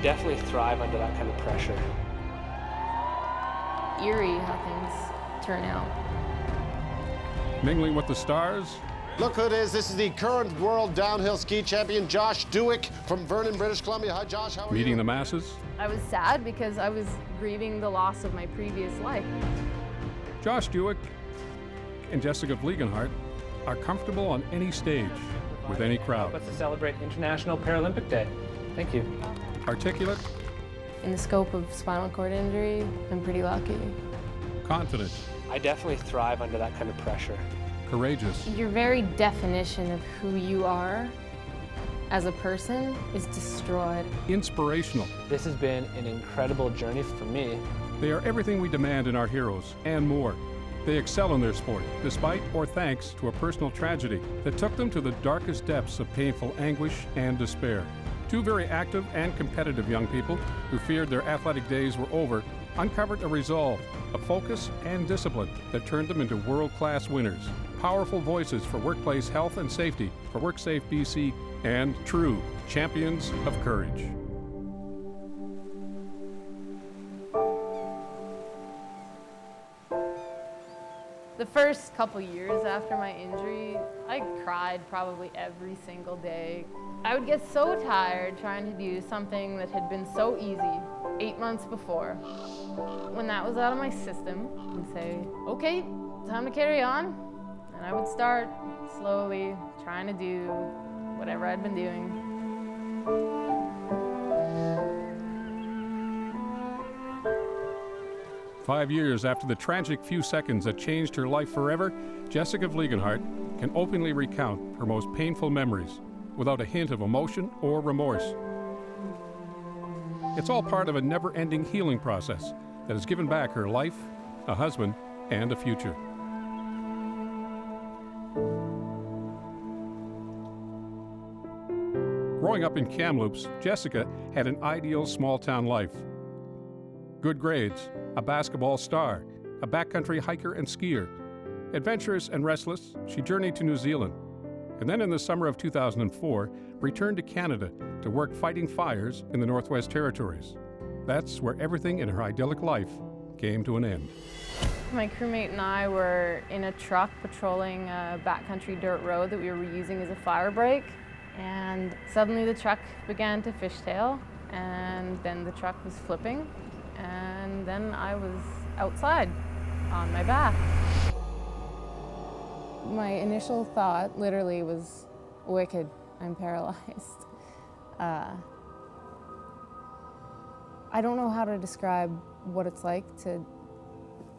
definitely thrive under that kind of pressure. Eerie how things turn out. Mingling with the stars. Look who it is. This is the current world downhill ski champion, Josh Dueck from Vernon, British Columbia. Hi, Josh. How are you? Meeting the masses. I was sad because I was grieving the loss of my previous life. Josh Dueck and Jessica Vliegenthart are comfortable on any stage with any crowd. Let's celebrate International Paralympic Day. Thank you. Articulate. In the scope of spinal cord injury, I'm pretty lucky. Confident. I definitely thrive under that kind of pressure. Courageous. Your very definition of who you are as a person is destroyed. Inspirational. This has been an incredible journey for me. They are everything we demand in our heroes and more. They excel in their sport, despite or thanks to a personal tragedy that took them to the darkest depths of painful anguish and despair. Two very active and competitive young people who feared their athletic days were over uncovered a resolve, a focus and discipline that turned them into world-class winners. Powerful voices for workplace health and safety, for WorkSafeBC, and true champions of courage. The first couple years after my injury, I cried probably every single day. I would get so tired trying to do something that had been so easy 8 months before. When that was out of my system, I'd say, okay, time to carry on. And I would start slowly trying to do whatever I'd been doing. "5 years after the tragic few seconds that changed her life forever, Jessica Vliegenthart can openly recount her most painful memories without a hint of emotion or remorse. It's all part of a never-ending healing process that has given back her life, a husband, and a future. Growing up in Kamloops, Jessica had an ideal small-town life. Good grades, a basketball star, a backcountry hiker and skier. Adventurous and restless, she journeyed to New Zealand, and then in the summer of 2004, returned to Canada to work fighting fires in the Northwest Territories. That's where everything in her idyllic life came to an end. My crewmate and I were in a truck patrolling a backcountry dirt road that we were using as a fire break, and suddenly the truck began to fishtail, and then the truck was flipping, and then I was outside on my back. My initial thought literally was, wicked, I'm paralyzed. I don't know how to describe what it's like to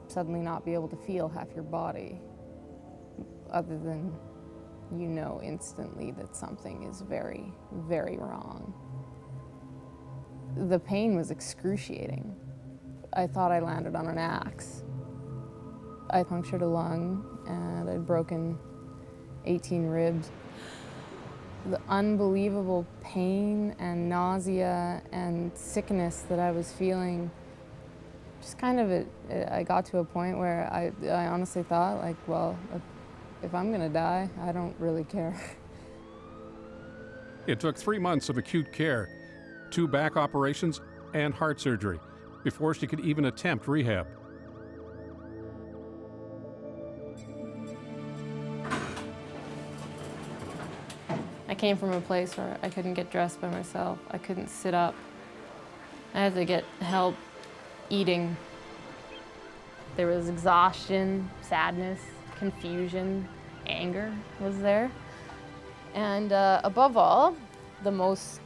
suddenly not be able to feel half your body, other than you know instantly that something is very, very wrong. The pain was excruciating. I thought I landed on an axe. I punctured a lung and I'd broken 18 ribs. The unbelievable pain and nausea and sickness that I was feeling, just kind of, I got to a point where I honestly thought, like, well, if I'm gonna die, I don't really care. It took 3 months of acute care, 2 back operations, and heart surgery before she could even attempt rehab. I came from a place where I couldn't get dressed by myself. I couldn't sit up. I had to get help eating. There was exhaustion, sadness, confusion, anger was there. And above all, the most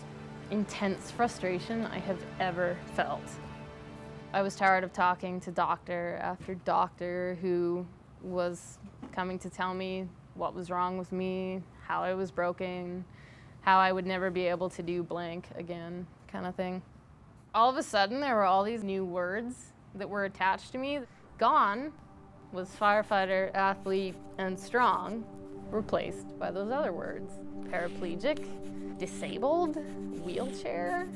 intense frustration I have ever felt. I was tired of talking to doctor after doctor who was coming to tell me what was wrong with me, how I was broken, how I would never be able to do blank again, kind of thing. All of a sudden, there were all these new words that were attached to me. Gone was firefighter, athlete, and strong, replaced by those other words. Paraplegic, disabled, wheelchair.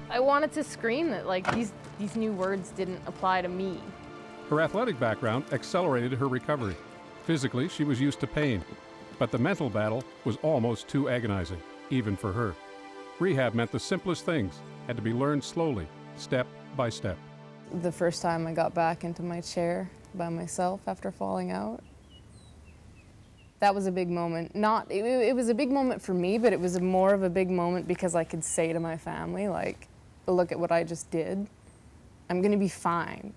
I wanted to scream that, like, these new words didn't apply to me. Her athletic background accelerated her recovery. Physically, she was used to pain, but the mental battle was almost too agonizing, even for her. Rehab meant the simplest things had to be learned slowly, step by step. The first time I got back into my chair by myself after falling out, that was a big moment. It was a big moment for me, but it was more of a big moment because I could say to my family, like, look at what I just did. I'm gonna be fine.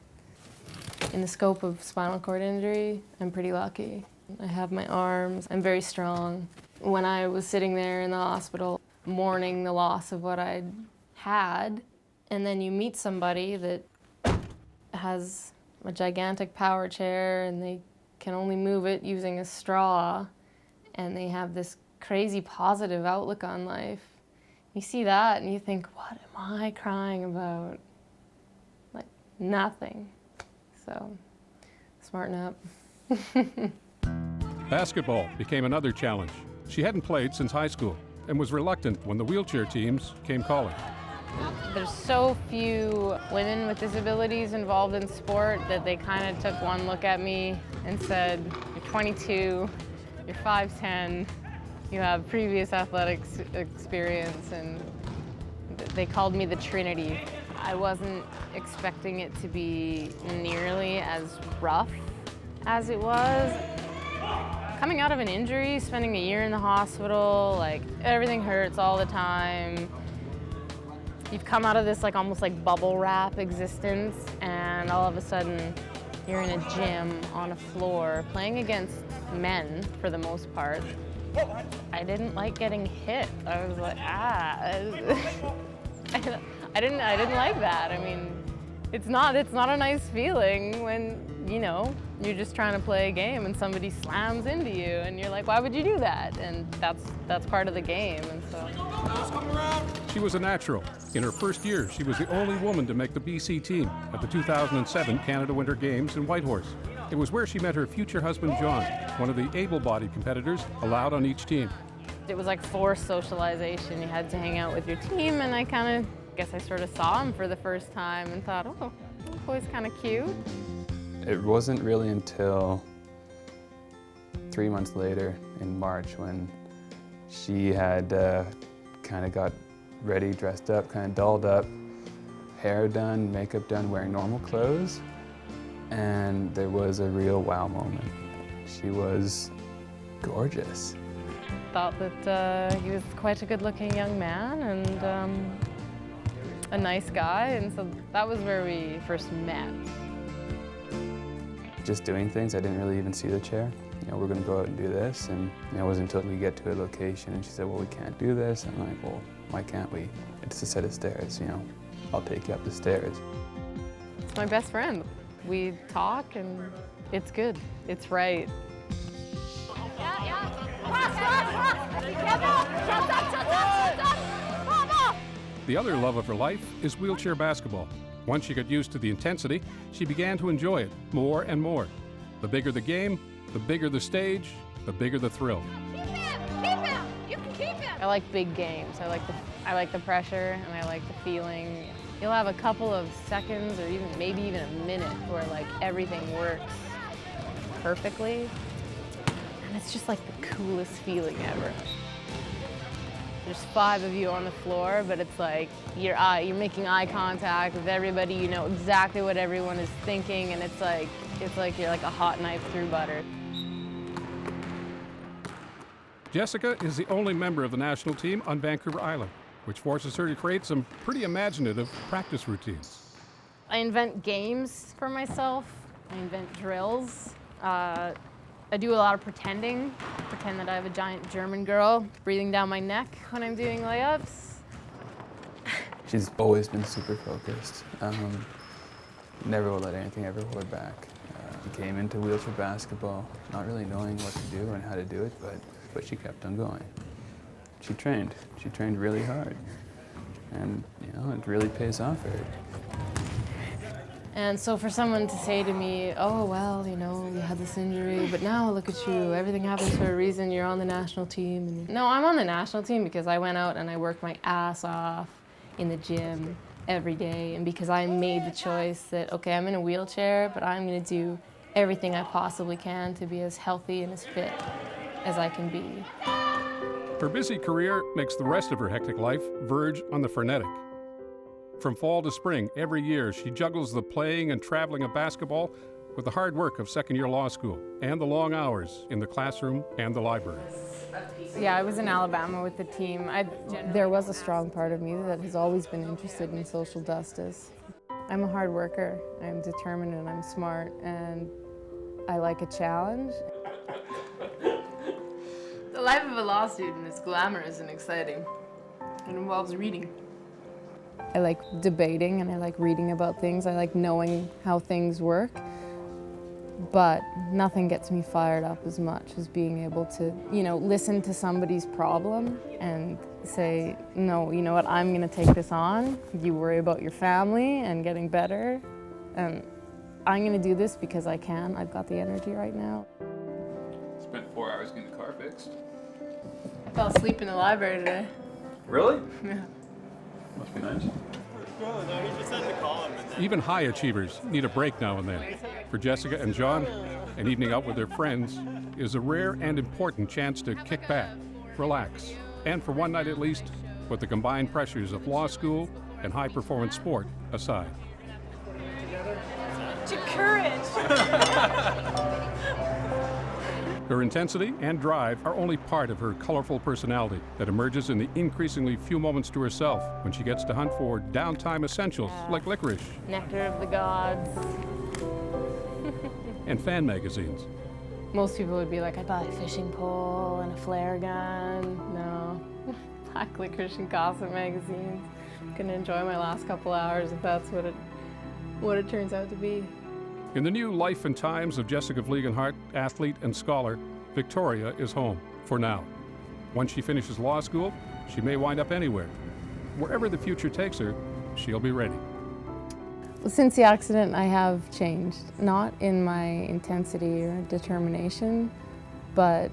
In the scope of spinal cord injury, I'm pretty lucky. I have my arms, I'm very strong. When I was sitting there in the hospital, mourning the loss of what I'd had, and then you meet somebody that has a gigantic power chair and they can only move it using a straw, and they have this crazy positive outlook on life. You see that and you think, what am I crying about? Like, nothing. So, smarten up. Basketball became another challenge. She hadn't played since high school and was reluctant when the wheelchair teams came calling. There's so few women with disabilities involved in sport that they kind of took one look at me and said, you're 22, you're 5'10", you have previous athletics experience, and they called me the Trinity. I wasn't expecting it to be nearly as rough as it was. Coming out of an injury, spending a year in the hospital, like everything hurts all the time. You've come out of this like almost like bubble wrap existence, and all of a sudden you're in a gym on a floor playing against men for the most part. I didn't like getting hit. I was like, I didn't like that. I mean, it's not a nice feeling when, you know, you're just trying to play a game and somebody slams into you and you're like, why would you do that? And that's part of the game. And so She was a natural. In her first year, she was the only woman to make the BC team at the 2007 Canada Winter Games in Whitehorse. It was where she met her future husband, John, one of the able-bodied competitors allowed on each team. it was like forced socialization. You had to hang out with your team, and I sort of saw him for the first time and thought, oh, that boy's kind of cute. It wasn't really until 3 months later in March when she had kind of got ready, dressed up, kind of dolled up, hair done, makeup done, wearing normal clothes, and there was a real wow moment. She was gorgeous. Thought that he was quite a good-looking young man and a nice guy, and so that was where we first met. Just doing things, I didn't really even see the chair. You know, we're going to go out and do this, and it wasn't until we get to a location and she said, well, we can't do this. And I'm like, well, why can't we? It's a set of stairs, you know, I'll take you up the stairs. It's my best friend. We talk and it's good, it's right. The other love of her life is wheelchair basketball. Once she got used to the intensity, she began to enjoy it more and more. The bigger the game, the bigger the stage, the bigger the thrill. Keep him! You can keep him! I like big games. I like the pressure and I like the feeling. You'll have a couple of seconds or maybe even a minute where like everything works perfectly. And it's just like the coolest feeling ever. There's 5 of you on the floor, but it's like you're making eye contact with everybody. You know exactly what everyone is thinking, and it's like you're like a hot knife through butter. Jessica is the only member of the national team on Vancouver Island, which forces her to create some pretty imaginative practice routines. I invent games for myself. I invent drills. I do a lot of pretending. Pretend that I have a giant German girl breathing down my neck when I'm doing layups. She's always been super focused. Never will let anything ever hold her back. Came into wheelchair basketball not really knowing what to do and how to do it, but she kept on going. She trained really hard. And you know, it really pays off for her. And so for someone to say to me, oh, well, you know, you had this injury, but now look at you, everything happens for a reason, you're on the national team. No, I'm on the national team because I went out and I worked my ass off in the gym every day, and because I made the choice that, okay, I'm in a wheelchair, but I'm gonna do everything I possibly can to be as healthy and as fit as I can be. Her busy career makes the rest of her hectic life verge on the frenetic. From fall to spring, every year, she juggles the playing and traveling of basketball with the hard work of second-year law school and the long hours in the classroom and the library. Yeah, I was in Alabama with the team. There was a strong part of me that has always been interested in social justice. I'm a hard worker, I'm determined and I'm smart, and I like a challenge. The life of a law student is glamorous and exciting. It involves reading. I like debating and I like reading about things. I like knowing how things work. But nothing gets me fired up as much as being able to, listen to somebody's problem and say, no, you know what, I'm gonna take this on. You worry about your family and getting better. And I'm gonna do this because I can. I've got the energy right now. Spent 4 hours getting the car fixed. I fell asleep in the library today. Really? Yeah. Must be nice. Even high achievers need a break now and then. For Jessica and John, an evening out with their friends is a rare and important chance to kick back, relax, and for one night at least, put the combined pressures of law school and high-performance sport aside. To courage! Her intensity and drive are only part of her colorful personality that emerges in the increasingly few moments to herself when she gets to hunt for downtime essentials like licorice. Nectar of the gods. And fan magazines. Most people would be like, I'd buy a fishing pole and a flare gun. No. Black licorice and gossip magazines. Gonna enjoy my last couple hours if that's what it turns out to be. In the new life and times of Jessica Vliegenthart, athlete and scholar, Victoria is home, for now. Once she finishes law school, she may wind up anywhere. Wherever the future takes her, she'll be ready. Since the accident, I have changed. Not in my intensity or determination, but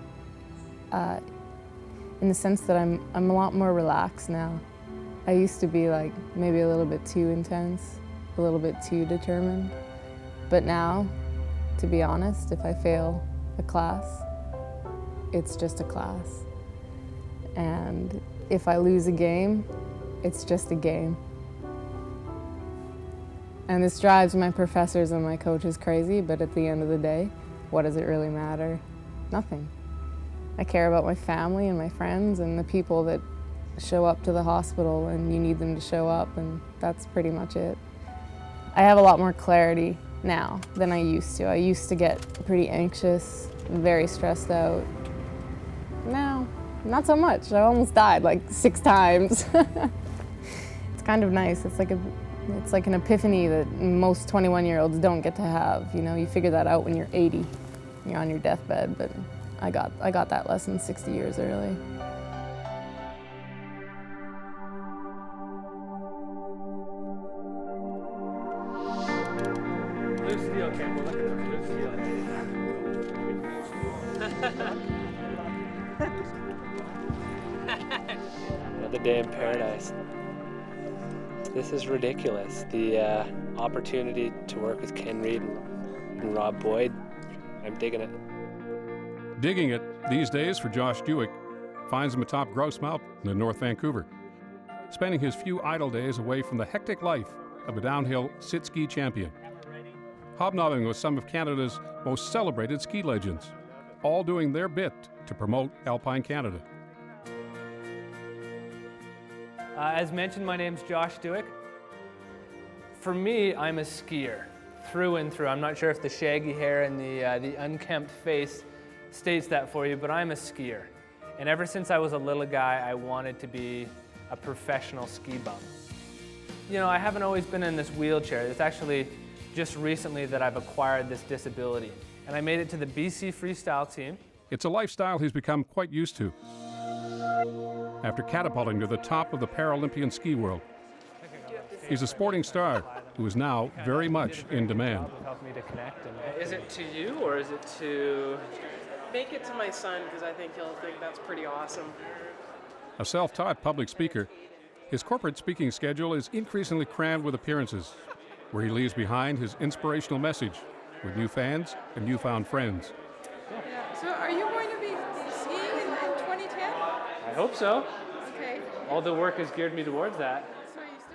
in the sense that I'm a lot more relaxed now. I used to be like maybe a little bit too intense, a little bit too determined. But now, to be honest, if I fail a class, it's just a class. And if I lose a game, it's just a game. And this drives my professors and my coaches crazy, but at the end of the day, what does it really matter? Nothing. I care about my family and my friends and the people that show up to the hospital and you need them to show up, and that's pretty much it. I have a lot more clarity now than I used to. I used to get pretty anxious, very stressed out. Now, not so much. I almost died like 6 times. It's kind of nice. It's like an epiphany that most 21-year-olds don't get to have. You figure that out when you're 80, you're on your deathbed, but I got that lesson 60 years early. Another day in paradise. This is ridiculous. The opportunity to work with Ken Reed and Rob Boyd, I'm digging it. Digging it these days for Josh Dewick finds him atop Grouse Mountain in North Vancouver, spending his few idle days away from the hectic life of a downhill sit-ski champion, hobnobbing with some of Canada's most celebrated ski legends, all doing their bit to promote Alpine Canada. As mentioned, my name's Josh Dewick. For me, I'm a skier, through and through. I'm not sure if the shaggy hair and the unkempt face states that for you, but I'm a skier. And ever since I was a little guy, I wanted to be a professional ski bum. I haven't always been in this wheelchair. It's actually just recently that I've acquired this disability. And I made it to the BC freestyle team. It's a lifestyle he's become quite used to after catapulting to the top of the Paralympian ski world. He's a sporting star who is now very much in demand. It helped me to connect. Is it to you or is it to... Make it to my son, because I think he'll think that's pretty awesome. A self-taught public speaker, his corporate speaking schedule is increasingly crammed with appearances, where he leaves behind his inspirational message with new fans and newfound friends. So are you going to be skiing in 2010? I hope so. Okay. All the work has geared me towards that.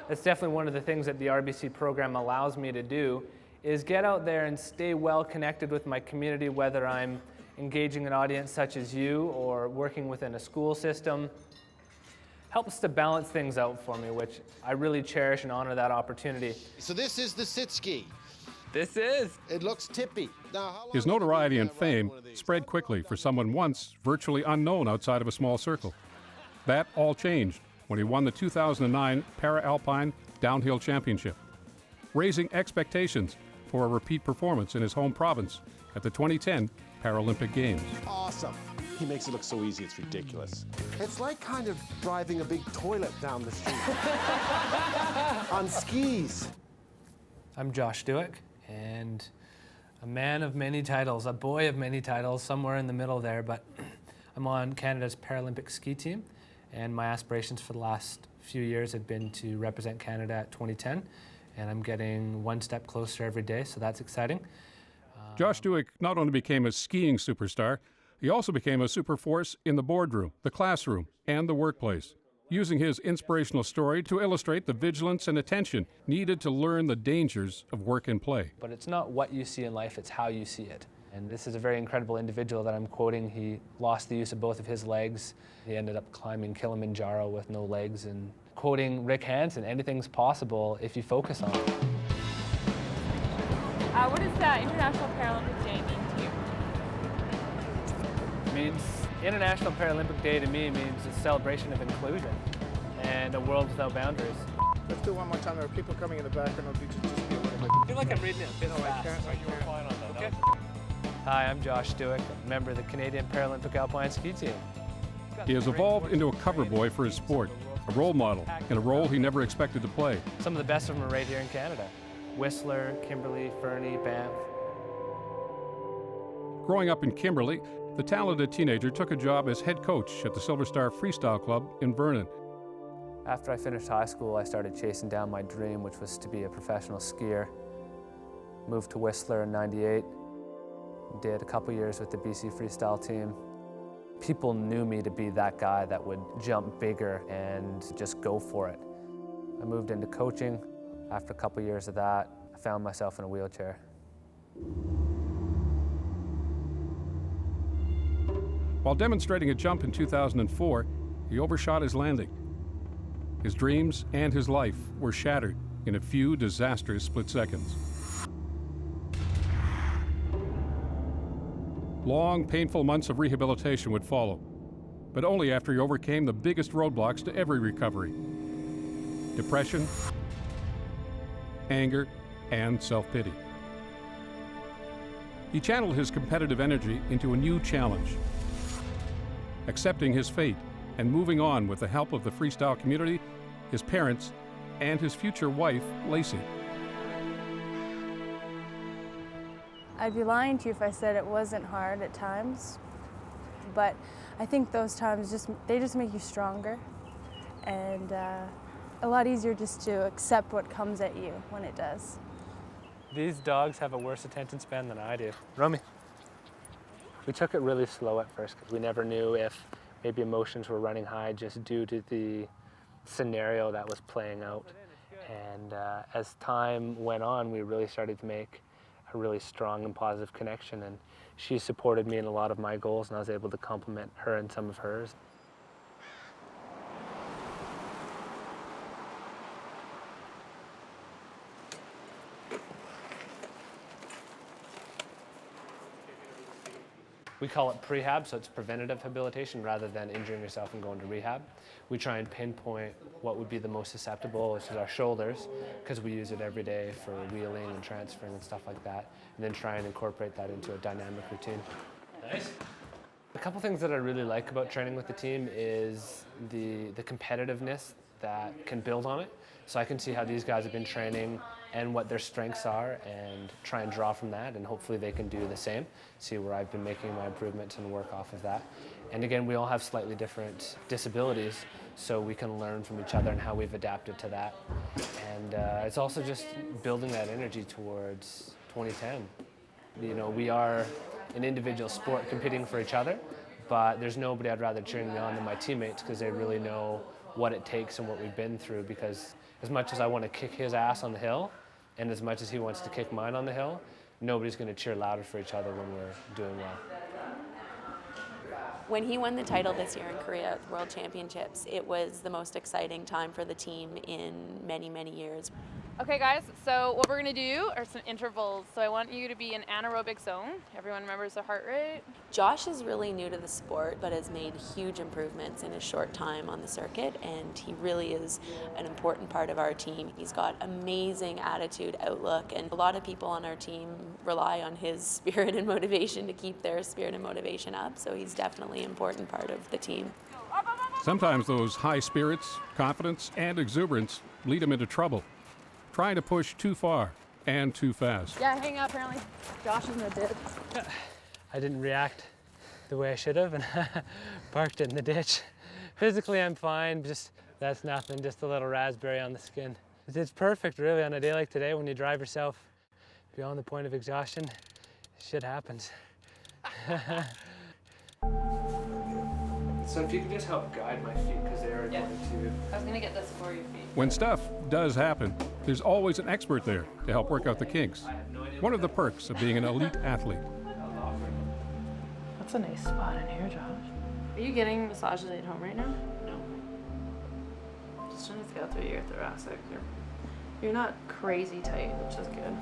That's definitely one of the things that the RBC program allows me to do, is get out there and stay well connected with my community, whether I'm engaging an audience such as you or working within a school system. Helps to balance things out for me, which I really cherish and honor that opportunity. So this is the sit ski. This is. It looks tippy. Now, how long His have you been, notoriety and riding fame one of these? spread quickly for someone once virtually unknown outside of a small circle. That all changed when he won the 2009 Paralympic Downhill Championship, raising expectations for a repeat performance in his home province at the 2010 Paralympic Games. Awesome. He makes it look so easy, it's ridiculous. It's like kind of driving a big toilet down the street. On skis. I'm Josh Duick, and a man of many titles, a boy of many titles, somewhere in the middle there, but I'm on Canada's Paralympic ski team, and my aspirations for the last few years have been to represent Canada at 2010, and I'm getting one step closer every day, so that's exciting. Josh Duick not only became a skiing superstar, he also became a super force in the boardroom, the classroom, and the workplace, using his inspirational story to illustrate the vigilance and attention needed to learn the dangers of work and play. But it's not what you see in life, it's how you see it. And this is a very incredible individual that I'm quoting. He lost the use of both of his legs. He ended up climbing Kilimanjaro with no legs, and quoting Rick Hansen, anything's possible if you focus on it. What does that International Paralympic Day mean to you? Means International Paralympic Day to me means a celebration of inclusion and a world without boundaries. Let's do one more time. There are people coming in the background. It'll just be a little bit. I feel like I'm reading it a bit fast. I can't. Okay. Hi, I'm Josh Duick, a member of the Canadian Paralympic Alpine Ski Team. He has evolved into a cover boy for his sport, a role model in a role he never expected to play. Some of the best of them are right here in Canada. Whistler, Kimberley, Fernie, Banff. Growing up in Kimberley, the talented teenager took a job as head coach at the Silver Star Freestyle Club in Vernon. After I finished high school, I started chasing down my dream, which was to be a professional skier. Moved to Whistler in '98, did a couple years with the BC Freestyle team. People knew me to be that guy that would jump bigger and just go for it. I moved into coaching. After a couple years of that, I found myself in a wheelchair. While demonstrating a jump in 2004, he overshot his landing. His dreams and his life were shattered in a few disastrous split seconds. Long, painful months of rehabilitation would follow, but only after he overcame the biggest roadblocks to every recovery: depression, anger, and self-pity. He channeled his competitive energy into a new challenge, accepting his fate and moving on with the help of the freestyle community, his parents, and his future wife, Lacey. I'd be lying to you if I said it wasn't hard at times, but I think those times just make you stronger, and a lot easier just to accept what comes at you when it does. These dogs have a worse attention span than I do. Romy. We took it really slow at first because we never knew if maybe emotions were running high just due to the scenario that was playing out. And as time went on, we really started to make a really strong and positive connection, and she supported me in a lot of my goals, and I was able to compliment her in some of hers. We call it prehab, so it's preventative habilitation rather than injuring yourself and going to rehab. We try and pinpoint what would be the most susceptible, which is our shoulders, because we use it every day for wheeling and transferring and stuff like that, and then try and incorporate that into a dynamic routine. Nice. A couple things that I really like about training with the team is the competitiveness that can build on it. So I can see how these guys have been training and what their strengths are and try and draw from that, and hopefully they can do the same, see where I've been making my improvements and work off of that. And again, we all have slightly different disabilities, so we can learn from each other and how we've adapted to that. And it's also just building that energy towards 2010. You know, we are an individual sport competing for each other, but there's nobody I'd rather cheering me on than my teammates, because they really know what it takes and what we've been through. Because as much as I want to kick his ass on the hill, and as much as he wants to kick mine on the hill, nobody's going to cheer louder for each other when we're doing well. When he won the title this year in Korea at the World Championships, it was the most exciting time for the team in many, many years. Okay guys, so what we're gonna do are some intervals. So I want you to be in anaerobic zone. Everyone remembers their heart rate. Josh is really new to the sport, but has made huge improvements in his short time on the circuit, and he really is an important part of our team. He's got amazing attitude, outlook, and a lot of people on our team rely on his spirit and motivation to keep their spirit and motivation up, so he's definitely an important part of the team. Sometimes those high spirits, confidence, and exuberance lead him into trouble, trying to push too far and too fast. Yeah, hang up apparently. Josh is in the ditch. I didn't react the way I should have and parked it in the ditch. Physically, I'm fine, just that's nothing, just a little raspberry on the skin. It's perfect, really, on a day like today when you drive yourself beyond the point of exhaustion. Shit happens. So if you could just help guide my feet, because they are going to... I was gonna get this for your feet. When stuff does happen, there's always an expert there to help work out the kinks. One of the perks of being an elite athlete. That's a nice spot in here, Josh. Are you getting massages at home right now? No. Just trying to feel through your thoracic. You're not crazy tight, which is good.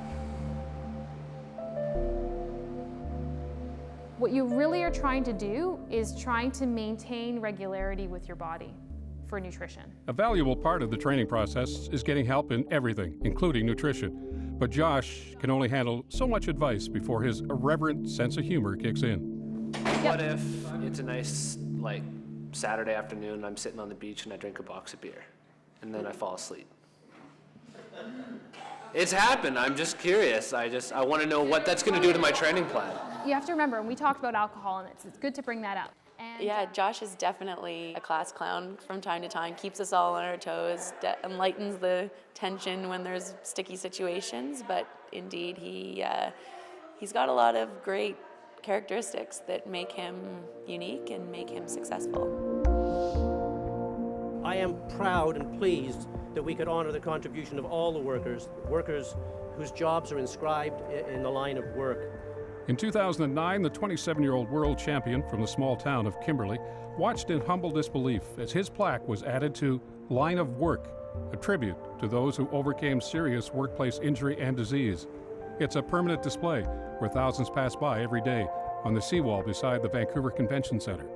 What you really are trying to do is trying to maintain regularity with your body for nutrition. A valuable part of the training process is getting help in everything, including nutrition. But Josh can only handle so much advice before his irreverent sense of humor kicks in. What if it's a nice, like, Saturday afternoon, I'm sitting on the beach and I drink a box of beer, and then I fall asleep? It's happened. I'm just curious. I want to know what that's going to do to my training plan. You have to remember, and we talked about alcohol, and it's good to bring that up. And, Yeah, Josh is definitely a class clown from time to time, keeps us all on our toes, lightens the tension when there's sticky situations, but indeed he's got a lot of great characteristics that make him unique and make him successful. I am proud and pleased that we could honor the contribution of all the workers whose jobs are inscribed in the line of work. In 2009, the 27-year-old world champion from the small town of Kimberley watched in humble disbelief as his plaque was added to Line of Work, a tribute to those who overcame serious workplace injury and disease. It's a permanent display where thousands pass by every day on the seawall beside the Vancouver Convention Center.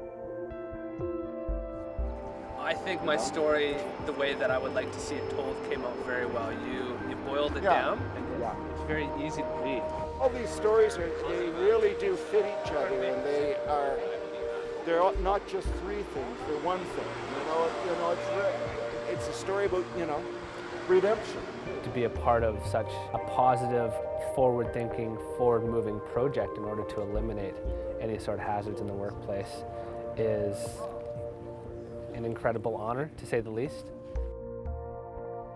I think my story, the way that I would like to see it told, came out very well. You boiled it down, and it's very easy to read. All these stories they really do fit each other, and they're not just three things, they're one thing. It's a story about, redemption. To be a part of such a positive, forward-thinking, forward-moving project in order to eliminate any sort of hazards in the workplace is an incredible honor, to say the least.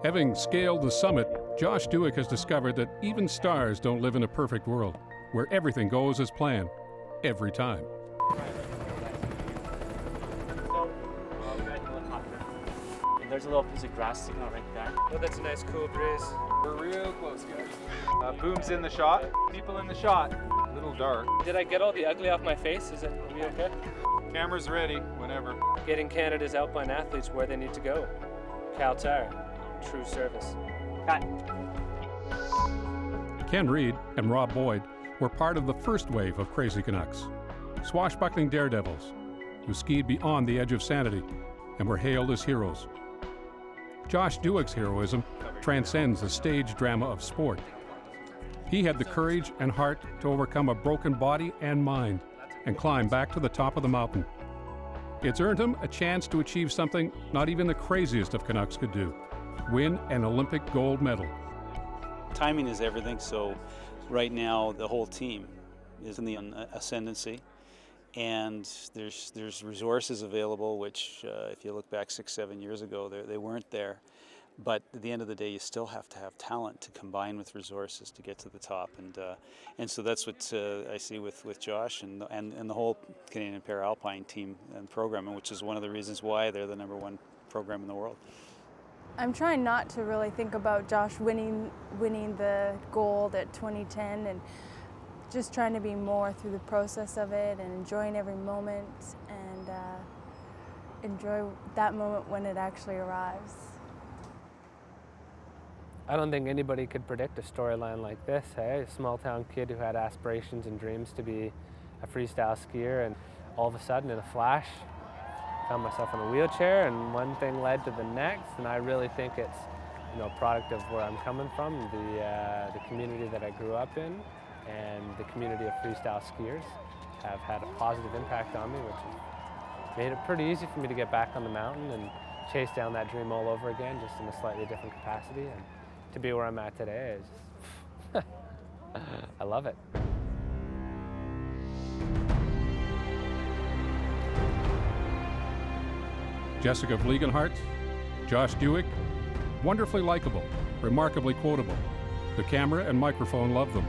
Having scaled the summit, Josh Dueck has discovered that even stars don't live in a perfect world, where everything goes as planned, every time. There's a little piece of grass sticking out right there. Oh, that's a nice cool breeze. We're real close, guys. Boom's in the shot. People in the shot. A little dark. Did I get all the ugly off my face? Are we okay? Camera's ready, whenever. Getting Canada's alpine athletes where they need to go. Caltar, true service. Cut. Ken Reed and Rob Boyd were part of the first wave of Crazy Canucks, swashbuckling daredevils who skied beyond the edge of sanity and were hailed as heroes. Josh Dueck's heroism transcends the stage drama of sport. He had the courage and heart to overcome a broken body and mind and climb back to the top of the mountain. It's earned him a chance to achieve something not even the craziest of Canucks could do: win an Olympic gold medal. Timing is everything, so right now the whole team is in the ascendancy, and there's resources available which if you look back 6-7 years ago they weren't there. But at the end of the day, you still have to have talent to combine with resources to get to the top, and so that's what I see with Josh and the whole Canadian Paralpine team and program, which is one of the reasons why they're the #1 program in the world. I'm trying not to really think about Josh winning the gold at 2010, and just trying to be more through the process of it and enjoying every moment and enjoy that moment when it actually arrives. I don't think anybody could predict a storyline like this, hey? A small town kid who had aspirations and dreams to be a freestyle skier, and all of a sudden, in a flash, found myself in a wheelchair, and one thing led to the next, and I really think it's, you know, a product of where I'm coming from, the community that I grew up in, and the community of freestyle skiers have had a positive impact on me, which has made it pretty easy for me to get back on the mountain and chase down that dream all over again, just in a slightly different capacity. And to be where I'm at today is just I love it. Jessica Vliegenthart, Josh Duick, wonderfully likable, remarkably quotable. The camera and microphone love them.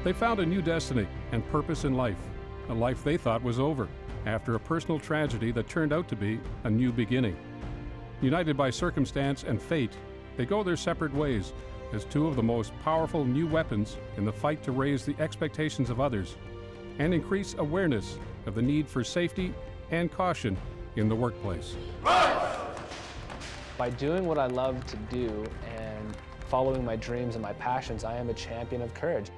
They found a new destiny and purpose in life, a life they thought was over, after a personal tragedy that turned out to be a new beginning. United by circumstance and fate, they go their separate ways as two of the most powerful new weapons in the fight to raise the expectations of others and increase awareness of the need for safety and caution in the workplace. By doing what I love to do and following my dreams and my passions, I am a champion of courage.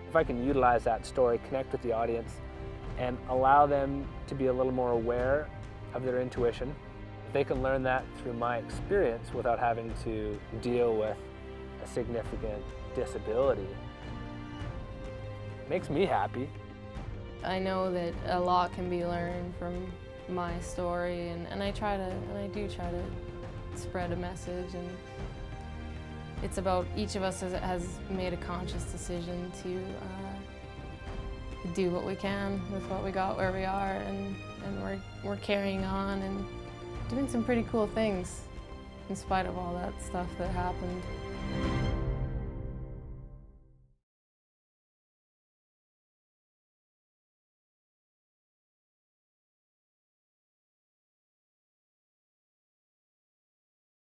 If I can utilize that story, connect with the audience, and allow them to be a little more aware of their intuition, if they can learn that through my experience without having to deal with a significant disability, it makes me happy. I know that a lot can be learned from my story, and I do try to spread a message, and it's about each of us has made a conscious decision to do what we can with what we got where we are, and we're carrying on and doing some pretty cool things in spite of all that stuff that happened.